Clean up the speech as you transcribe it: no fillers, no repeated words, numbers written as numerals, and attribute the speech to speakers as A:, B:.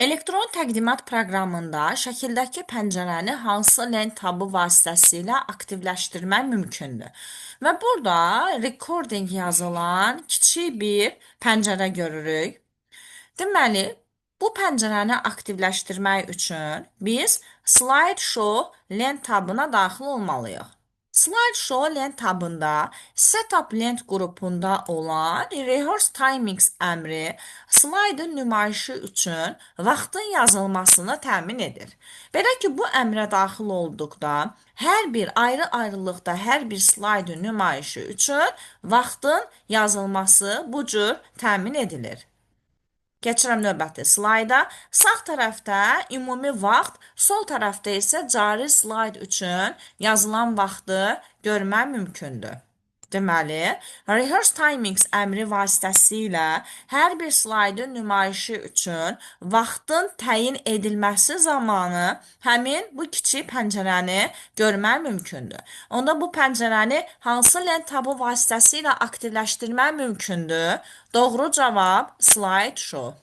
A: Elektron təqdimat proqramında şəkildəki pəncərəni hansı lent tabı vasitəsilə aktivləşdirmək mümkündür? Və burada recording yazılan kiçik bir pəncərə görürük. Deməli, bu pəncərəni aktivləşdirmək üçün biz Slideshow lent tabına daxil olmalıyıq. Slideshow lent tabında Setup lent qrupunda olan Rehearse Timings əmri slaydın nümayişi üçün vaxtın yazılmasını təmin edir. Belə ki, bu əmrə daxil olduqda hər bir ayrı-ayrılıqda hər bir slaydın nümayişi üçün vaxtın yazılması bu cür təmin edilir. Keçirəm növbəti slayda. Sağ tərəfdə ümumi vaxt, sol tərəfdə isə cari slayd üçün yazılan vaxtı görmək mümkündür. Deməli, Rehearse Timings əmri vasitəsilə hər bir slaydın nümayişi üçün vaxtın təyin edilməsi zamanı həmin bu kiçik pəncərəni görmək mümkündür. Onda bu pəncərəni hansı lent tabı vasitəsilə aktivləşdirmək mümkündür? Doğru cavab Slideshow.